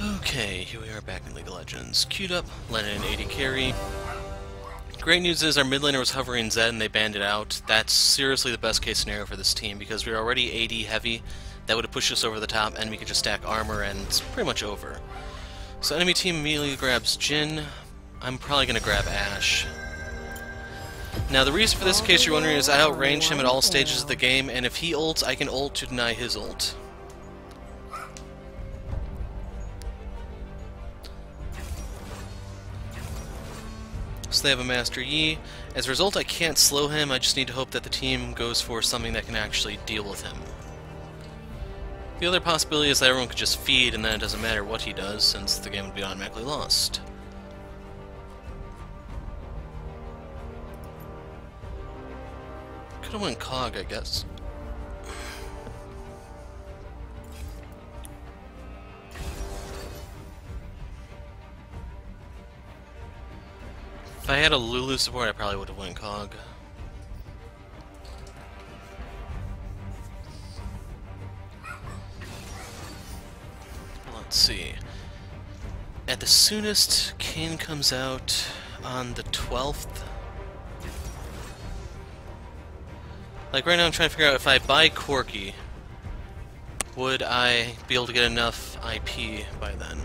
Okay, here we are back in League of Legends. Queued up, landed an 80 carry. Great news is our mid laner was hovering Zed and they banned it out. That's seriously the best case scenario for this team because we're already AD heavy. That would have pushed us over the top and we could just stack armor and it's pretty much over. So enemy team immediately grabs Jhin. I'm probably going to grab Ashe. Now the reason for this, in case you're wondering, is I outrange him at all stages of the game, and if he ults, I can ult to deny his ult. So they have a Master Yi. As a result, I can't slow him, I just need to hope that the team goes for something that can actually deal with him. The other possibility is that everyone could just feed and then it doesn't matter what he does, since the game would be automatically lost. Could've went Cog, I guess. If I had a Lulu support, I probably would have went Cog. Let's see. At the soonest, Kane comes out on the 12th. Like right now I'm trying to figure out if I buy Corki, would I be able to get enough IP by then?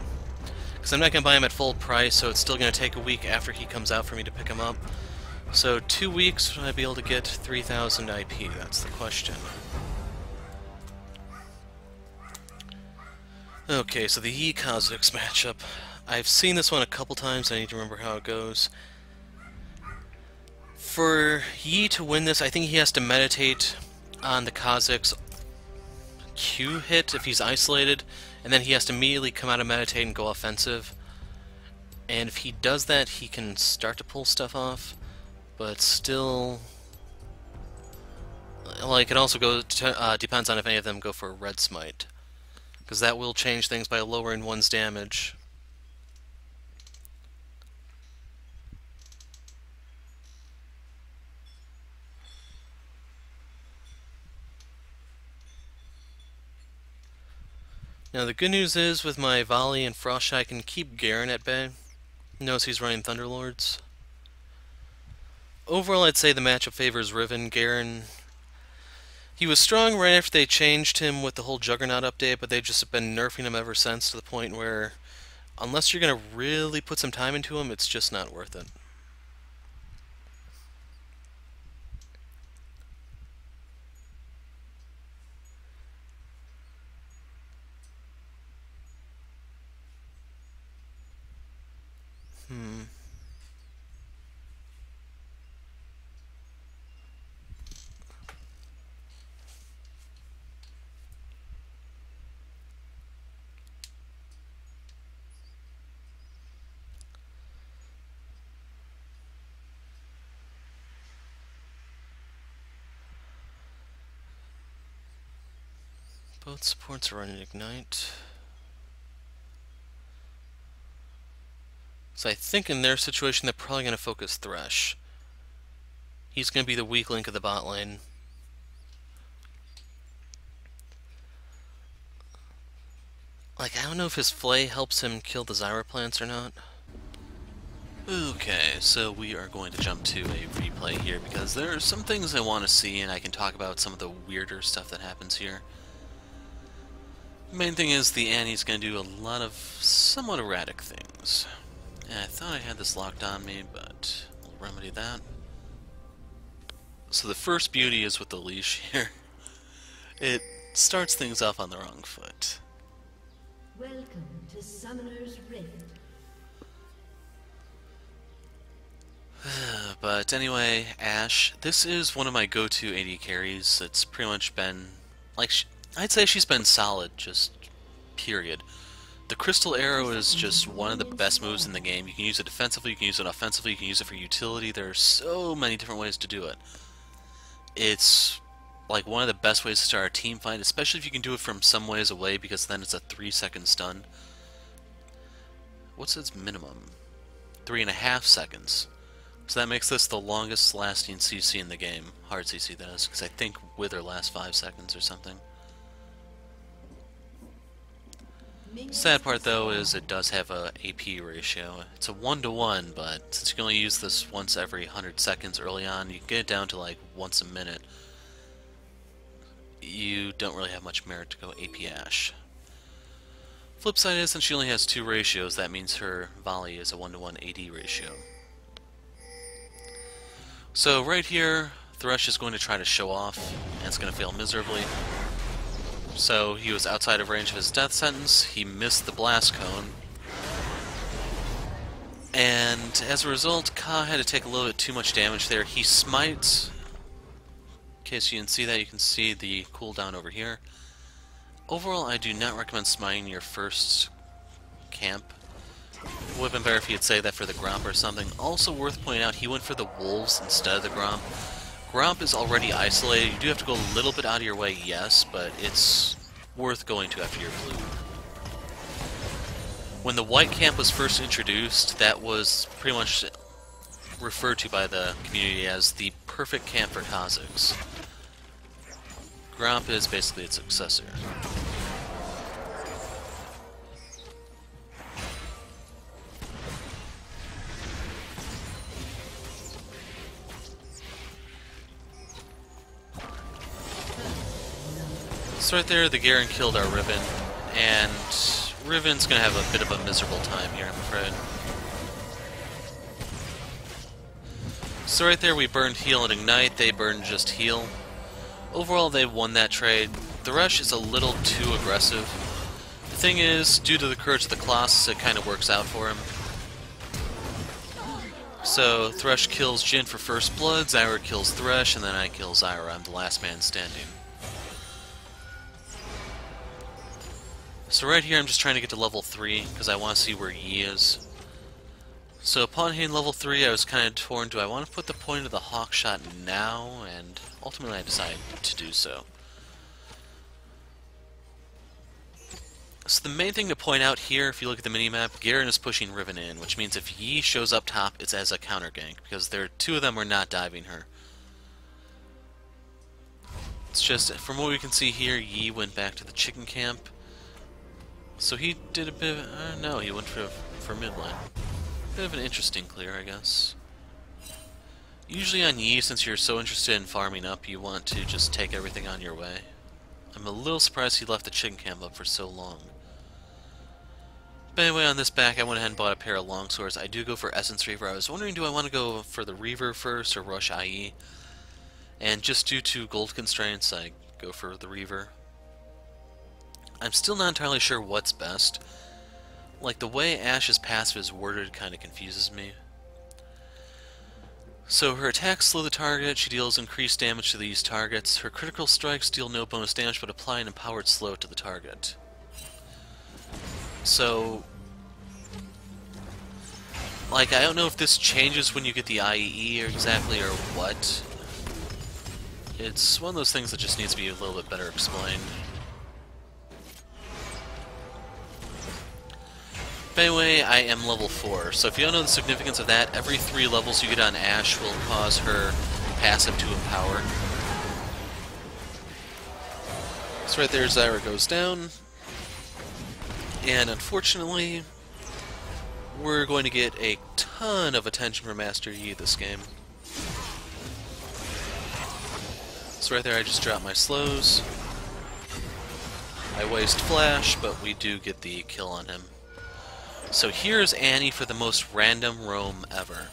Because I'm not going to buy him at full price, so it's still going to take a week after he comes out for me to pick him up. So 2 weeks, would I be able to get 3,000 IP? That's the question. Okay, so the Yi Kha'Zix matchup. I've seen this one a couple times, I need to remember how it goes. For Yi to win this, I think he has to meditate on the Kha'Zix Q hit if he's isolated, and then he has to immediately come out of meditate and go offensive. And if he does that, he can start to pull stuff off, but still... Like, it also goes depends on if any of them go for a red smite, because that will change things by lowering one's damage. Now the good news is, with my Volley and Frost, I can keep Garen at bay. Knows he's running Thunderlords. Overall, I'd say the matchup favors Riven. Garen, he was strong right after they changed him with the whole Juggernaut update, but they've just been nerfing him ever since to the point where, unless you're going to really put some time into him, it's just not worth it. Both supports are running Ignite. So I think in their situation they're probably going to focus Thresh. He's going to be the weak link of the bot lane. Like, I don't know if his Flay helps him kill the Zyra plants or not. Okay, so we are going to jump to a replay here because there are some things I want to see and I can talk about some of the weirder stuff that happens here. The main thing is the Annie's going to do a lot of somewhat erratic things. And I thought I had this locked on me, but we'll remedy that. So the first beauty is with the leash here. It starts things off on the wrong foot. Welcome to Summoner's Rift. But anyway, Ashe, this is one of my go-to AD carries. It's pretty much been, like, I'd say she's been solid, just period. The Crystal Arrow is just one of the best moves in the game. You can use it defensively, you can use it offensively, you can use it for utility. There are so many different ways to do it. It's like one of the best ways to start a team fight, especially if you can do it from some ways away, because then it's a 3-second stun. What's its minimum? 3.5 seconds. So that makes this the longest lasting CC in the game. Hard CC, that is, because I think Wither lasts 5 seconds or something. Sad part though is it does have a AP ratio. It's a 1-to-1, but since you can only use this once every 100 seconds early on, you get it down to like once a minute. You don't really have much merit to go AP Ashe. Flip side is, since she only has 2 ratios, that means her volley is a 1-to-1 AD ratio. So right here, Thresh is going to try to show off, and it's going to fail miserably. So he was outside of range of his death sentence, he missed the blast cone, and as a result, Ka had to take a little bit too much damage there. He smites. In case you didn't see that, you can see the cooldown over here. Overall, I do not recommend smiting your first camp. It would have been better if he had saved that for the Gromp or something. Also worth pointing out, he went for the Wolves instead of the Gromp. Gromp is already isolated. You do have to go a little bit out of your way, yes, but it's worth going to after your blue. When the white camp was first introduced, that was pretty much referred to by the community as the perfect camp for Kazakhs. Gromp is basically its successor. So right there, the Garen killed our Riven, and Riven's gonna have a bit of a miserable time here, I'm afraid. So right there, we burned heal and ignite, they burned just heal. Overall, they won that trade. Thresh is a little too aggressive. The thing is, due to the Courage of the Colossus, it kind of works out for him. So, Thresh kills Jhin for first blood, Zyra kills Thresh, and then I kill Zyra. I'm the last man standing. So right here I'm just trying to get to level 3, because I want to see where Yi is. So upon hitting level 3 I was kind of torn, do I want to put the point of the Hawk Shot now? And ultimately I decided to do so. So the main thing to point out here, if you look at the minimap, Garen is pushing Riven in, which means if Yi shows up top, it's as a counter gank, because two of them are not diving her. It's just, from what we can see here, Yi went back to the chicken camp. So he did a bit of, no, he went for mid lane. Bit of an interesting clear, I guess. Usually on Yi, since you're so interested in farming up, you want to just take everything on your way. I'm a little surprised he left the chicken camp up for so long. But anyway, on this back, I went ahead and bought a pair of longswords. I do go for Essence Reaver. I was wondering, do I want to go for the Reaver first or rush IE? And just due to gold constraints, I go for the Reaver. I'm still not entirely sure what's best. Like, the way Ashe's passive is worded kind of confuses me. So her attacks slow the target, she deals increased damage to these targets. Her critical strikes deal no bonus damage but apply an empowered slow to the target. So, like, I don't know if this changes when you get the IEE or exactly or what. It's one of those things that just needs to be a little bit better explained. But anyway, I am level 4, so if you don't know the significance of that, every 3 levels you get on Ashe will cause her passive to empower. So right there, Zyra goes down, and unfortunately, we're going to get a ton of attention from Master Yi this game. So right there, I just drop my slows. I waste flash, but we do get the kill on him. So here's Annie for the most random roam ever.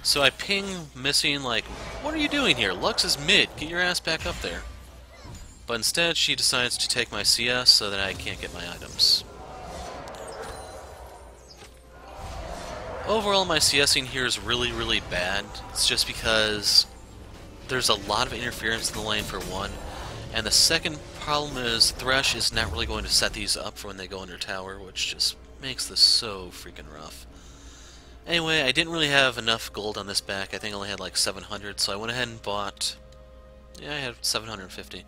So I ping Missing like, what are you doing here? Lux is mid, get your ass back up there. But instead she decides to take my CS so that I can't get my items. Overall my CSing here is really, really bad. It's just because there's a lot of interference in the lane for one. And the second problem is Thresh is not really going to set these up for when they go under tower, which just makes this so freaking rough. Anyway, I didn't really have enough gold on this back. I think I only had like 700, so I went ahead and bought... yeah, I had 750.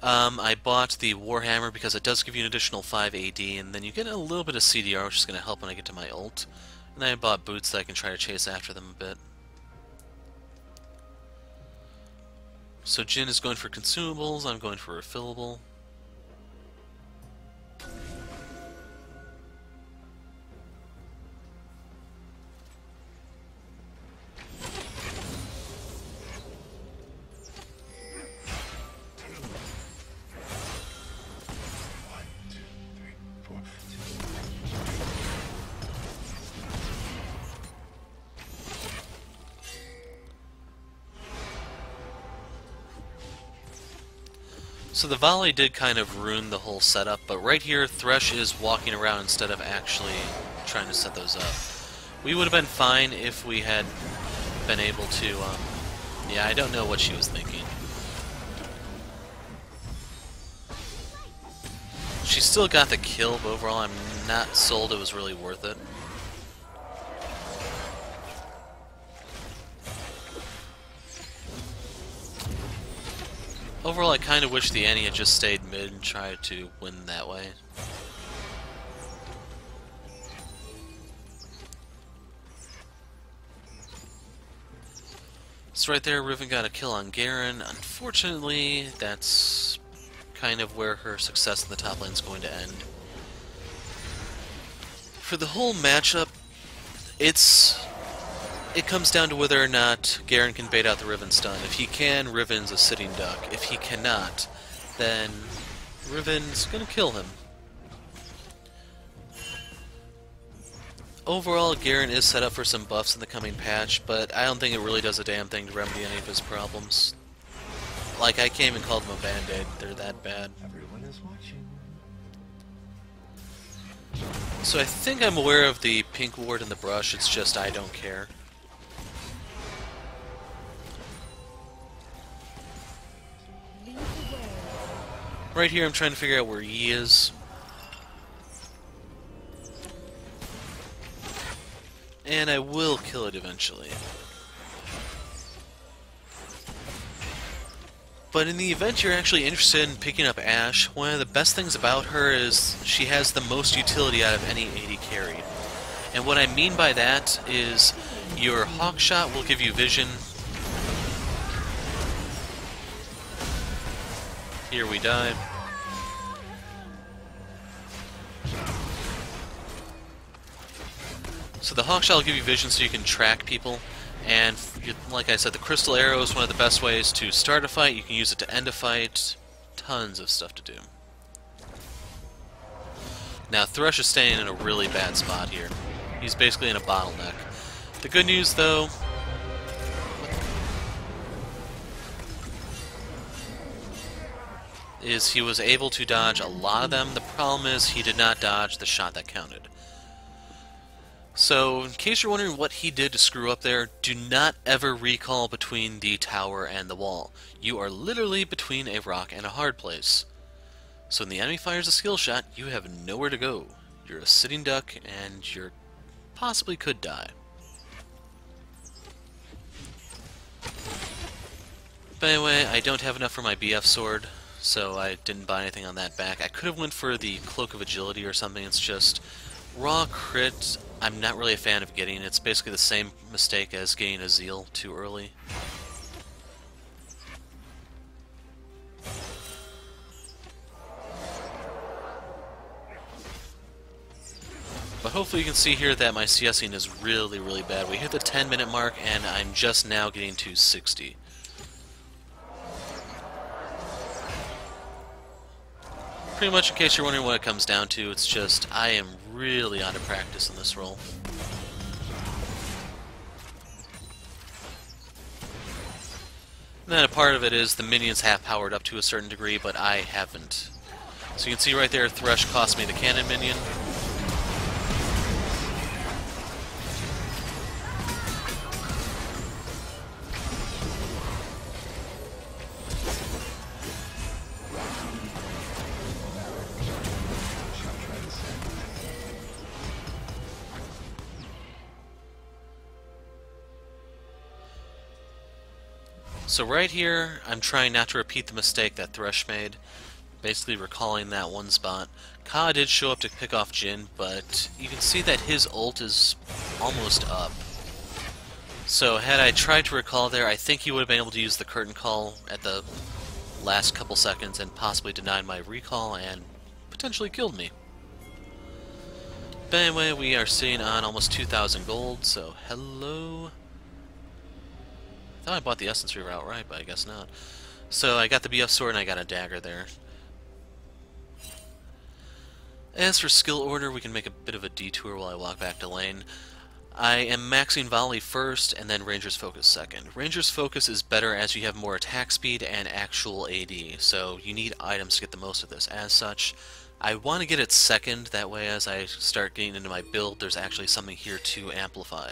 I bought the Warhammer because it does give you an additional 5 AD, and then you get a little bit of CDR, which is going to help when I get to my ult. And then I bought boots that I can try to chase after them a bit. So Jhin is going for consumables, I'm going for refillable. So the volley did kind of ruin the whole setup, but right here, Thresh is walking around instead of actually trying to set those up. We would have been fine if we had been able to, yeah, I don't know what she was thinking. She still got the kill, but overall I'm not sold it was really worth it. Overall, I kind of wish the Annie had just stayed mid and tried to win that way. So right there, Riven got a kill on Garen. Unfortunately, that's kind of where her success in the top lane is going to end. For the whole matchup, it comes down to whether or not Garen can bait out the Riven stun. If he can, Riven's a sitting duck. If he cannot, then Riven's gonna kill him. Overall, Garen is set up for some buffs in the coming patch, but I don't think it really does a damn thing to remedy any of his problems. Like, I can't even call them a band-aid, they're that bad. Everyone is watching. So I think I'm aware of the pink ward and the brush, it's just I don't care. Right here I'm trying to figure out where Yi is. And I will kill it eventually. But in the event you're actually interested in picking up Ashe, one of the best things about her is she has the most utility out of any AD carry. And what I mean by that is your Hawk Shot will give you vision. Here we die. So the Hawk Shot will give you vision so you can track people. And like I said, the Crystal Arrow is one of the best ways to start a fight. You can use it to end a fight. Tons of stuff to do. Now Thresh is staying in a really bad spot here. He's basically in a bottleneck. The good news though, is he was able to dodge a lot of them. The problem is he did not dodge the shot that counted. So, in case you're wondering what he did to screw up there, do not ever recall between the tower and the wall. You are literally between a rock and a hard place. So when the enemy fires a skill shot, you have nowhere to go. You're a sitting duck, and you possibly could die. But anyway, I don't have enough for my BF sword, so I didn't buy anything on that back. I could have went for the Cloak of Agility or something. It's just raw crit. I'm not really a fan of getting. It's basically the same mistake as getting a Zeal too early. But hopefully you can see here that my CSing is really, really bad. We hit the 10-minute mark and I'm just now getting to 60. Pretty much, in case you're wondering what it comes down to, it's just I am really out of practice in this role. And then a part of it is the minions have powered up to a certain degree, but I haven't. So you can see right there, Thresh cost me the cannon minion. So right here, I'm trying not to repeat the mistake that Thresh made, basically recalling that one spot. Ka did show up to pick off Jhin, but you can see that his ult is almost up. So had I tried to recall there, I think he would have been able to use the curtain call at the last couple seconds and possibly denied my recall and potentially killed me. But anyway, we are sitting on almost 2,000 gold, so hello. I thought I bought the Essence Reaver outright, but I guess not. So I got the BF sword and I got a dagger there. As for skill order, we can make a bit of a detour while I walk back to lane. I am maxing Volley first, and then Ranger's Focus second. Ranger's Focus is better as you have more attack speed and actual AD, so you need items to get the most of this. As such, I want to get it second, that way as I start getting into my build, there's actually something here to amplify.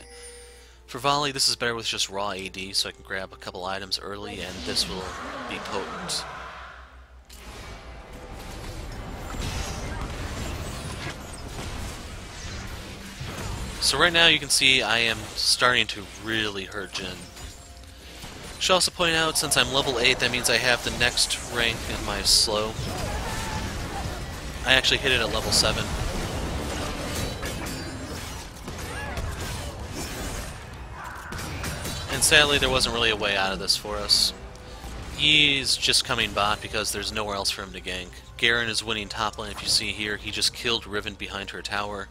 For Volley, this is better with just raw AD, so I can grab a couple items early, and this will be potent. So right now you can see I am starting to really hurt Jhin. Should also point out, since I'm level 8, that means I have the next rank in my slow. I actually hit it at level 7. And sadly there wasn't really a way out of this for us. He's just coming bot because there's nowhere else for him to gank. Garen is winning top lane, if you see here. He just killed Riven behind her tower.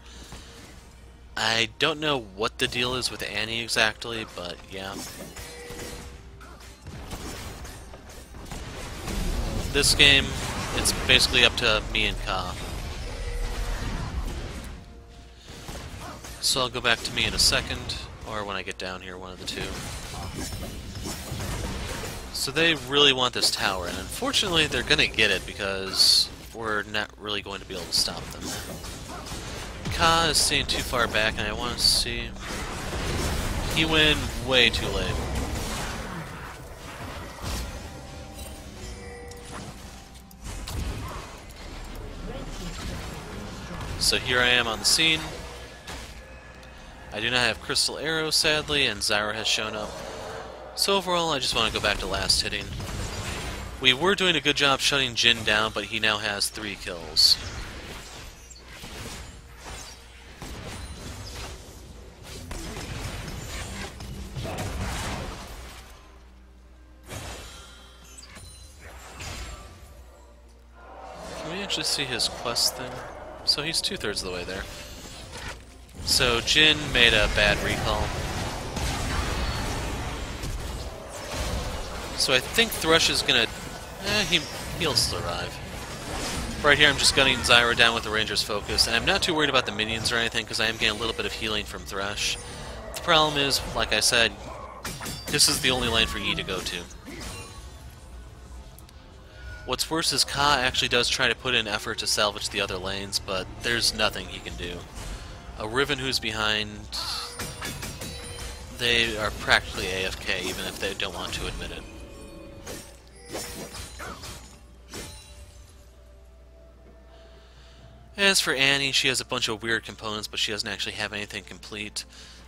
I don't know what the deal is with Annie exactly, but yeah. This game, it's basically up to me and Ka. So I'll go back to me in a second, or when I get down here, one of the two. So they really want this tower, and unfortunately they're gonna get it because we're not really going to be able to stop them. Ka is staying too far back, and I want to see... He went way too late. So here I am on the scene. I do not have Crystal Arrow, sadly, and Zyra has shown up. So overall, I just want to go back to last hitting. We were doing a good job shutting Jhin down, but he now has 3 kills. Can we actually see his quest thing? So he's 2/3 of the way there. So Jhin made a bad recall. So I think Thresh is gonna... he'll survive. Right here I'm just gunning Zyra down with the Ranger's Focus, and I'm not too worried about the minions or anything because I am getting a little bit of healing from Thresh. The problem is, like I said, this is the only lane for Yi to go to. What's worse is Ka actually does try to put in effort to salvage the other lanes, but there's nothing he can do. A Riven who's behind... They are practically AFK, even if they don't want to admit it. As for Annie, she has a bunch of weird components, but she doesn't actually have anything complete.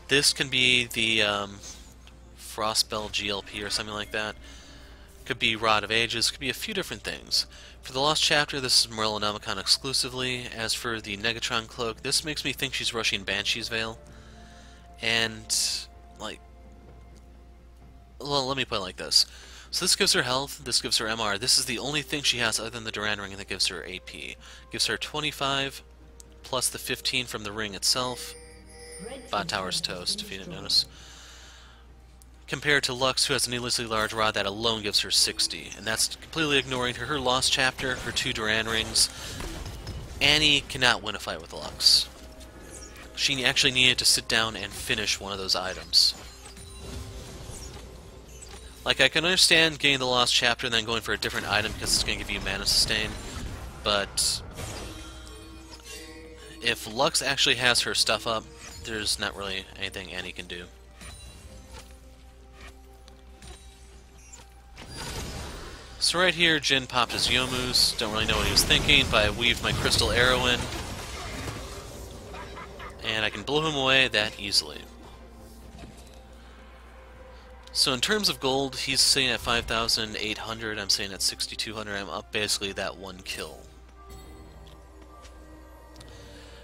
This can be the Frostbell GLP or something like that. Could be Rod of Ages, could be a few different things. For the Lost Chapter, this is Morellonomicon exclusively. As for the Negatron Cloak, this makes me think she's rushing Banshee's Veil. And, like... Well, let me put it like this. So this gives her health, this gives her MR. This is the only thing she has other than the Duran Ring that gives her AP. Gives her 25, plus the 15 from the ring itself. Bot tower's toast, if you didn't notice. Compared to Lux, who has a needlessly large rod that alone gives her 60. And that's completely ignoring her Lost Chapter, her 2 Duran Rings. Annie cannot win a fight with Lux. She actually needed to sit down and finish one of those items. Like, I can understand getting the Lost Chapter and then going for a different item because it's going to give you mana sustain, but if Lux actually has her stuff up, there's not really anything Annie can do. So right here, Jhin popped his Youmuu's. Don't really know what he was thinking, but I weaved my Crystal Arrow in, and I can blow him away that easily. So in terms of gold, he's sitting at 5,800, I'm sitting at 6,200, I'm up basically that 1 kill.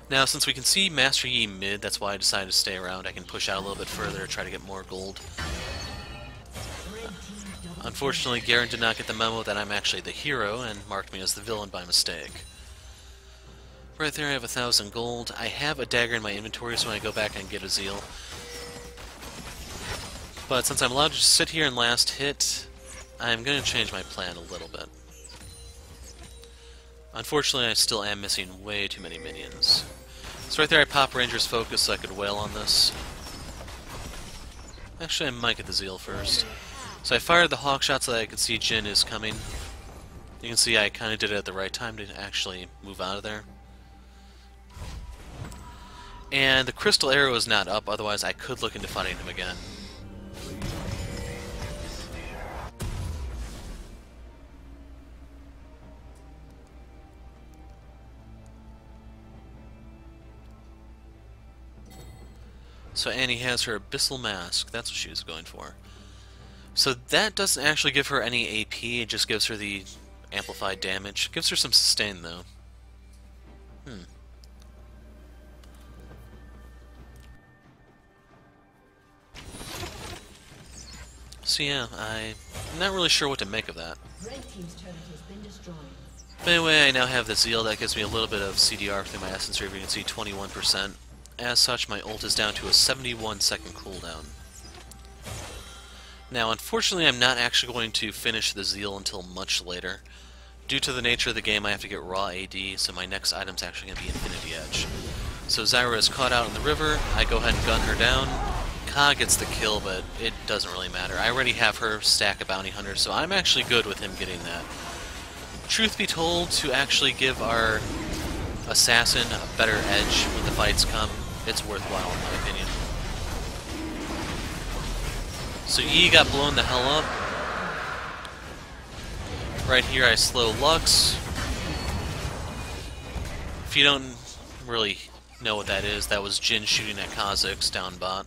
Now, since we can see Master Yi mid, that's why I decided to stay around. I can push out a little bit further, try to get more gold. Unfortunately, Garen did not get the memo that I'm actually the hero, and marked me as the villain by mistake. Right there I have 1,000 gold. I have a dagger in my inventory, so when I go back I can get a Zeal. But since I'm allowed to just sit here and last hit, I'm going to change my plan a little bit. Unfortunately, I still am missing way too many minions. So right there I pop Ranger's Focus so I could wail on this. Actually, I might get the Zeal first. So I fired the Hawk shot so that I could see Jhin is coming. You can see I kind of did it at the right time to actually move out of there. And the Crystal Arrow is not up, otherwise I could look into fighting him again. So Annie has her Abyssal Mask. That's what she was going for. So that doesn't actually give her any AP, it just gives her the amplified damage. Gives her some sustain, though. So yeah, I'm not really sure what to make of that. Red team's turret has been destroyed. But anyway, I now have the Zeal that gives me a little bit of CDR through my Essence Reaver. You can see 21%. As such, my ult is down to a 71-second cooldown. Now, unfortunately, I'm not actually going to finish the Zeal until much later. Due to the nature of the game, I have to get raw AD, so my next item's actually going to be Infinity Edge. So Zyra is caught out in the river, I go ahead and gun her down. Ka gets the kill, but it doesn't really matter. I already have her stack a bounty hunter, so I'm actually good with him getting that. Truth be told, to actually give our assassin a better edge when the fights come, it's worthwhile in my opinion. So E got blown the hell up. Right here I slow Lux. If you don't really know what that is, that was Jhin shooting at Kha'Zix down bot.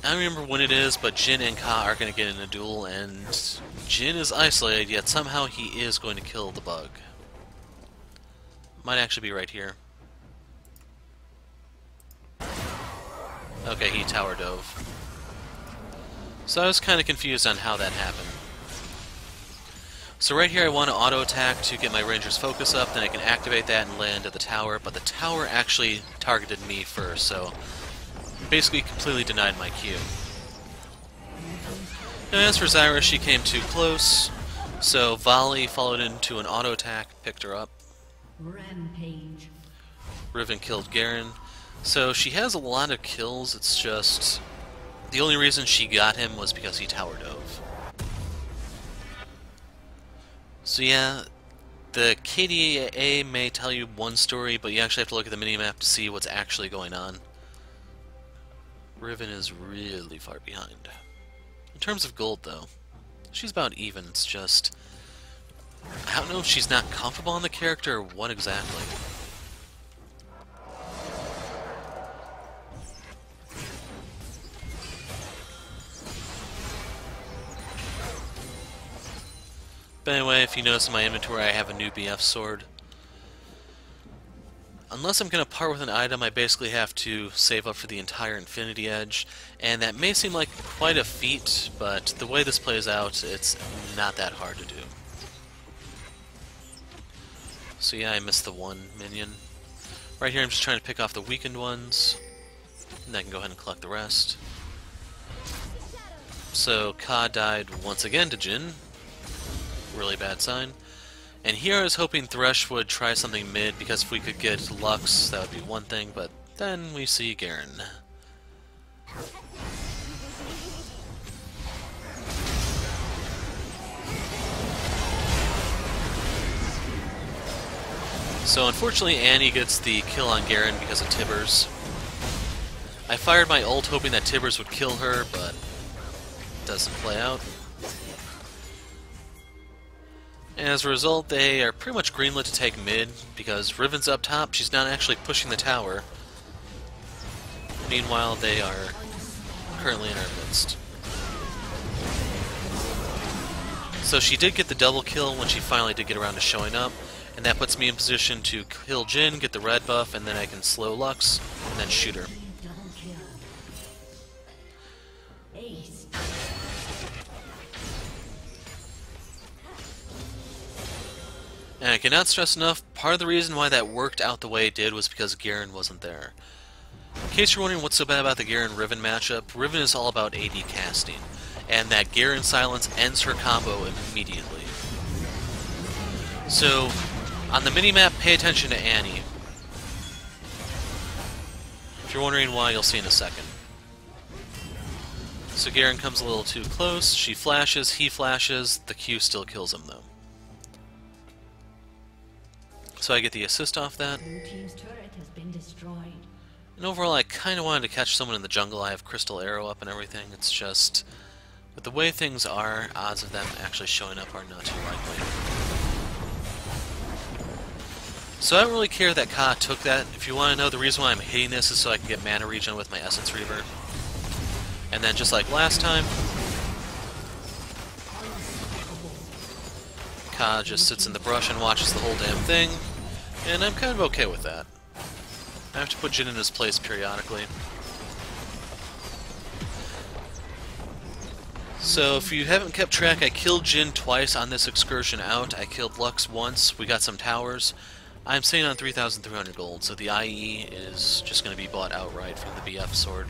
I don't remember when it is, but Jhin and Ka are going to get in a duel, and Jhin is isolated, yet somehow he is going to kill the bug. Might actually be right here. Okay, he tower dove. So I was kind of confused on how that happened. So right here I want to auto attack to get my ranger's focus up, then I can activate that and land at the tower, but the tower actually targeted me first, so basically completely denied my Q. Now as for Zyra, she came too close, so volley followed into an auto attack, picked her up. Rampage. Riven killed Garen. So she has a lot of kills, it's just the only reason she got him was because he tower dove. So yeah, the KDA may tell you one story, but you actually have to look at the minimap to see what's actually going on. Riven is really far behind. In terms of gold, though, she's about even. It's just, I don't know if she's not comfortable on the character or what exactly. But anyway, if you notice in my inventory, I have a new BF sword. Unless I'm going to part with an item, I basically have to save up for the entire Infinity Edge, and that may seem like quite a feat, but the way this plays out, it's not that hard to do. So yeah, I missed the one minion. Right here I'm just trying to pick off the weakened ones, and I can go ahead and collect the rest. So Ka died once again to Jhin. Really bad sign. And here I was hoping Thresh would try something mid, because if we could get Lux, that would be one thing, but then we see Garen. So unfortunately Annie gets the kill on Garen because of Tibbers. I fired my ult hoping that Tibbers would kill her, but it doesn't play out. And as a result, they are pretty much greenlit to take mid, because Riven's up top, she's not actually pushing the tower. Meanwhile, they are currently in our midst. So she did get the double kill when she finally did get around to showing up, and that puts me in position to kill Jhin, get the red buff, and then I can slow Lux, and then shoot her. Double kill. Ace. And I cannot stress enough, part of the reason why that worked out the way it did was because Garen wasn't there. In case you're wondering what's so bad about the Garen-Riven matchup, Riven is all about AD casting, and that Garen silence ends her combo immediately. So, on the minimap, pay attention to Annie. If you're wondering why, you'll see in a second. So Garen comes a little too close, she flashes, he flashes, the Q still kills him though. So I get the assist off that. Blue team's turret has been destroyed. And overall I kinda wanted to catch someone in the jungle. I have Crystal Arrow up and everything. It's just, with the way things are, odds of them actually showing up are not too likely. So I don't really care that Ka took that. If you want to know, the reason why I'm hitting this is so I can get mana regen with my Essence Reaver. And then just like last time, Ka just sits in the brush and watches the whole damn thing, and I'm kind of okay with that. I have to put Jhin in his place periodically. So if you haven't kept track, I killed Jhin twice on this excursion out. I killed Lux once, we got some towers. I'm sitting on 3,300 gold, so the IE is just going to be bought outright from the BF sword.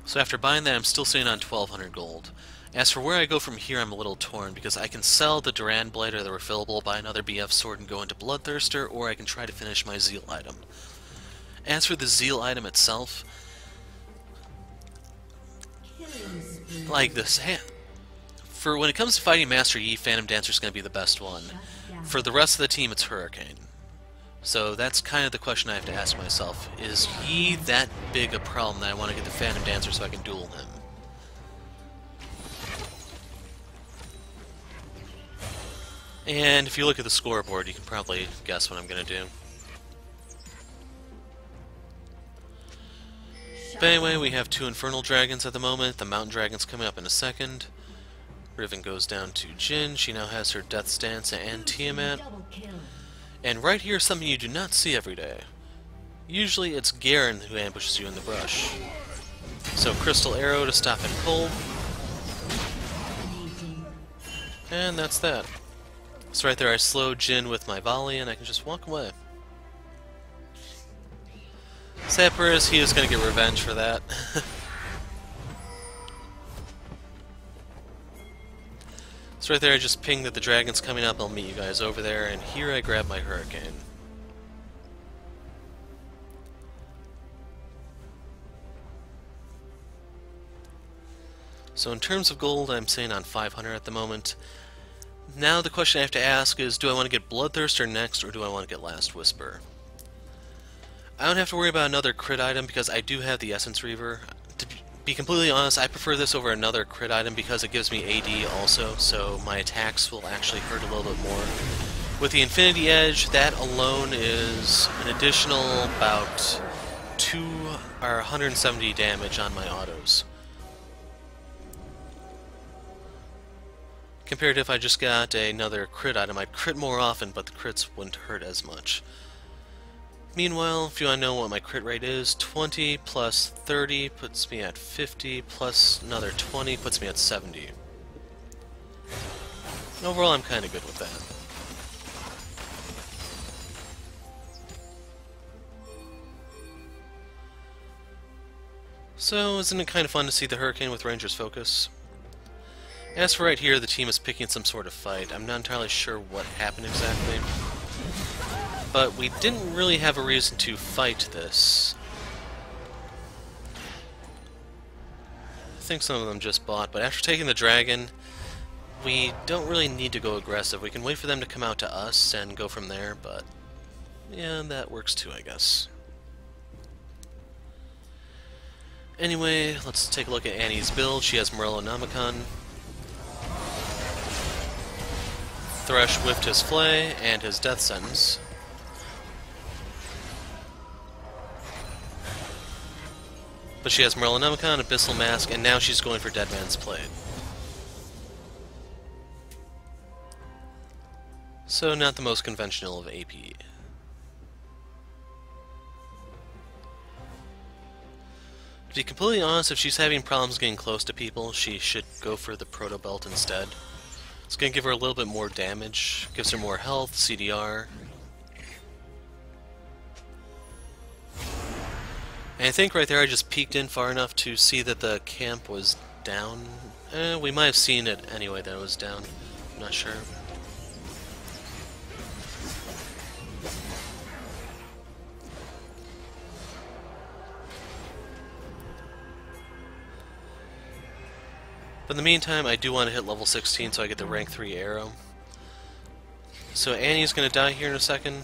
So after buying that, I'm still sitting on 1,200 gold. As for where I go from here, I'm a little torn, because I can sell the Duran Blade or the refillable, buy another BF sword, and go into Bloodthirster, or I can try to finish my Zeal item. As for the Zeal item itself, like this, for when it comes to fighting Master Yi, Phantom Dancer is going to be the best one. For the rest of the team, it's Hurricane. So that's kind of the question I have to ask myself. Is Yi that big a problem that I want to get the Phantom Dancer so I can duel him? And if you look at the scoreboard, you can probably guess what I'm going to do. But anyway, we have 2 Infernal Dragons at the moment. The Mountain Dragon's coming up in a second. Riven goes down to Jhin. She now has her Death's Dance and Tiamat. And right here is something you do not see every day. Usually it's Garen who ambushes you in the brush. So Crystal Arrow to stop him cold. And that's that. So right there I slow Jhin with my volley and I can just walk away. Sapper is, he is going to get revenge for that. So right there I just ping that the dragon's coming up, I'll meet you guys over there, and here I grab my Hurricane. So in terms of gold, I'm sitting on 500 at the moment. Now the question I have to ask is, do I want to get Bloodthirster next, or do I want to get Last Whisper? I don't have to worry about another crit item because I do have the Essence Reaver. To be completely honest, I prefer this over another crit item because it gives me AD also, so my attacks will actually hurt a little bit more. With the Infinity Edge, that alone is an additional about 170 damage on my autos. Compared to if I just got another crit item, I'd crit more often, but the crits wouldn't hurt as much. Meanwhile, if you want to know what my crit rate is, 20 plus 30 puts me at 50, plus another 20 puts me at 70. And overall, I'm kind of good with that. So, isn't it kind of fun to see the Hurricane with Ranger's Focus? As for right here, the team is picking some sort of fight. I'm not entirely sure what happened exactly. But we didn't really have a reason to fight this. I think some of them just bought, but after taking the dragon, we don't really need to go aggressive. We can wait for them to come out to us and go from there, but yeah, that works too, I guess. Anyway, let's take a look at Annie's build. She has Morello Namicon. Thresh whiffed his Flay and his Death Sentence. But she has Morello Namicon, Abyssal Mask, and now she's going for Dead Man's Plate. So not the most conventional of AP. To be completely honest, if she's having problems getting close to people, she should go for the Proto Belt instead. It's going to give her a little bit more damage, gives her more health, CDR. And I think right there I just peeked in far enough to see that the camp was down. We might have seen it anyway that it was down. I'm not sure. But in the meantime, I do want to hit level 16 so I get the rank 3 arrow. So Annie's going to die here in a second.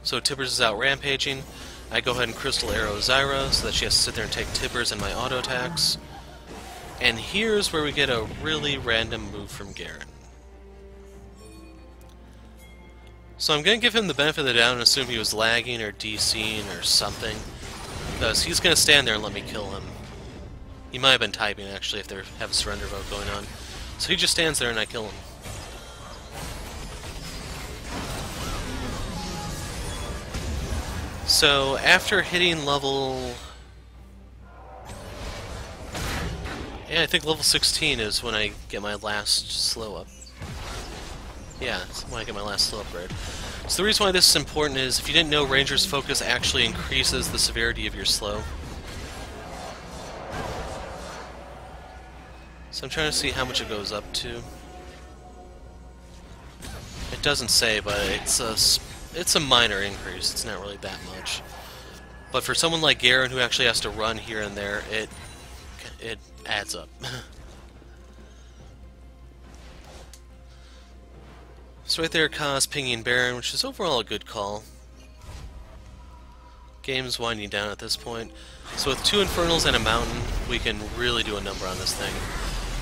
So Tibbers is out rampaging. I go ahead and Crystal Arrow Zyra so that she has to sit there and take Tibbers and my auto attacks. And here's where we get a really random move from Garen. So I'm going to give him the benefit of the doubt and assume he was lagging or DCing or something. Because he's going to stand there and let me kill him. He might have been typing actually if they have a surrender vote going on. So he just stands there and I kill him. So after hitting level... yeah, I think level 16 is when I get my last slow up. Yeah, it's when I get my last slow upgrade. So the reason why this is important is, if you didn't know, Ranger's Focus actually increases the severity of your slow. So I'm trying to see how much it goes up to. It doesn't say, but it's a minor increase. It's not really that much. But for someone like Garen who actually has to run here and there, it adds up. So right there, Ka's pinging Baron, which is overall a good call. Game's winding down at this point. So with 2 Infernals and a Mountain, we can really do a number on this thing.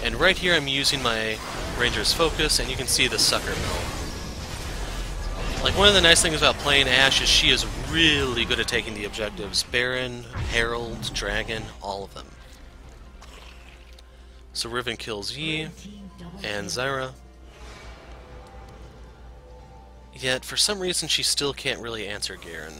And right here I'm using my Ranger's Focus, and you can see the Sucker Mill. Like, one of the nice things about playing Ashe is she is really good at taking the objectives. Baron, Herald, Dragon, all of them. So Riven kills Yi and Zyra. Yet, for some reason, she still can't really answer Garen.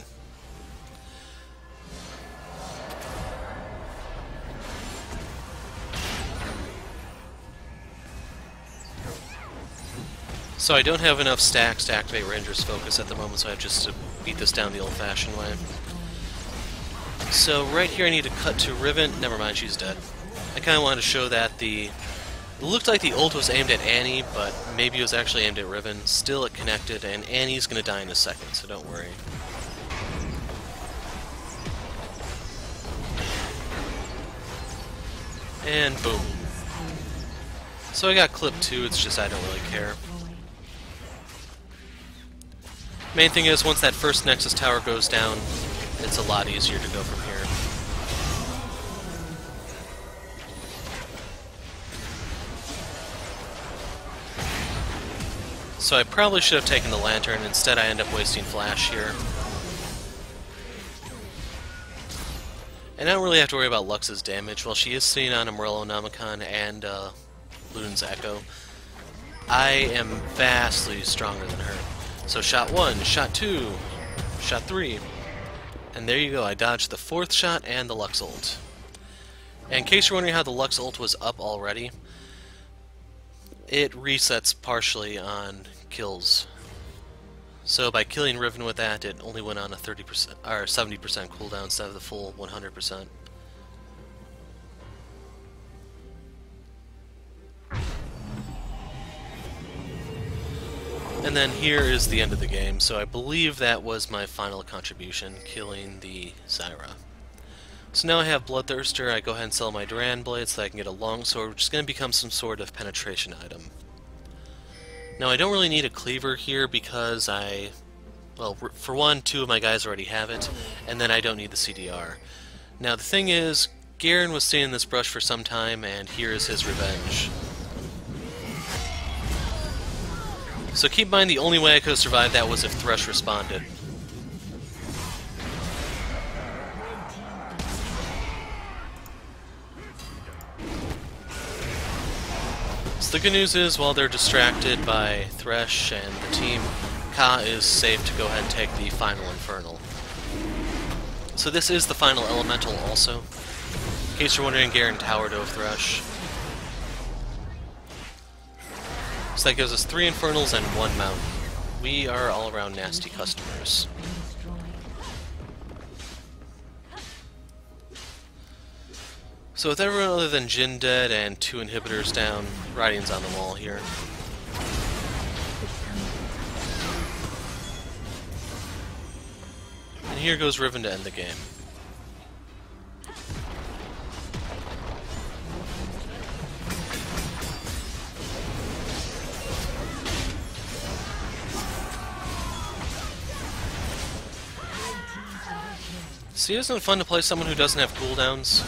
So I don't have enough stacks to activate Ranger's Focus at the moment, so I have just to beat this down the old-fashioned way. So right here I need to cut to Riven. Never mind, she's dead. I kind of wanted to show that it looked like the ult was aimed at Annie, but maybe it was actually aimed at Riven. Still, it connected, and Annie's going to die in a second, so don't worry. And boom. So I got clipped too, it's just I don't really care. Main thing is, once that first Nexus tower goes down, it's a lot easier to go from here. So I probably should have taken the Lantern, instead I end up wasting Flash here. And I don't really have to worry about Lux's damage. While she is sitting on Umbrella Nomicon and Luden's Echo, I am vastly stronger than her. So shot 1, shot 2, shot 3, and there you go, I dodged the 4th shot and the Lux ult. And in case you're wondering how the Lux ult was up already, it resets partially on kills. So by killing Riven with that, it only went on a 30% or 70% cooldown instead of the full 100%. And then here is the end of the game, so I believe that was my final contribution, killing the Zyra. So now I have Bloodthirster, I go ahead and sell my Duran Blade so that I can get a longsword, which is going to become some sort of penetration item. Now I don't really need a cleaver here because well, for one, 2 of my guys already have it, and then I don't need the CDR. Now the thing is, Garen was staying in this brush for some time, and here is his revenge. So keep in mind, the only way I could have survived that was if Thresh responded. So the good news is, while they're distracted by Thresh and the team, Ka is safe to go ahead and take the final Infernal. So this is the final Elemental also. In case you're wondering, Garen towered over Thresh. So that gives us 3 Infernals and 1 Mountain. We are all around nasty customers. So with everyone other than Jhin dead and 2 inhibitors down, Radiant's on the wall here. And here goes Riven to end the game. See, isn't it fun to play someone who doesn't have cooldowns?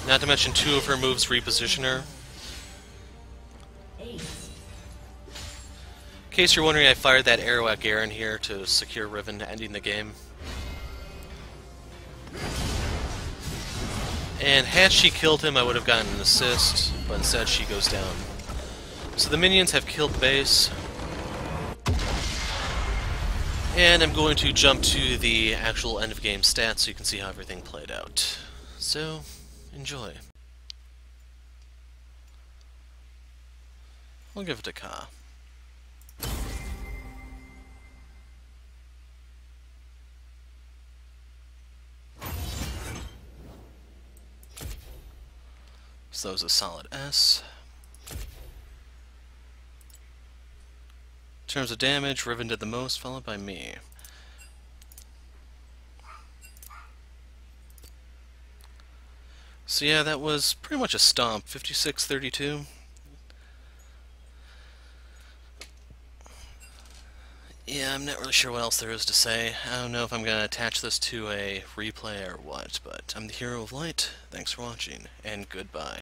Not to mention 2 of her moves reposition her. In case you're wondering, I fired that arrow at Garen here to secure Riven, ending the game. And had she killed him, I would have gotten an assist, but instead she goes down. So the minions have killed base. And I'm going to jump to the actual end of game stats so you can see how everything played out. So, enjoy. We'll give it to Ka. So that was a solid S. In terms of damage, Riven did the most, followed by me. So yeah, that was pretty much a stomp, 56-32. Yeah, I'm not really sure what else there is to say. I don't know if I'm going to attach this to a replay or what, but I'm the Hero of Light. Thanks for watching, and goodbye.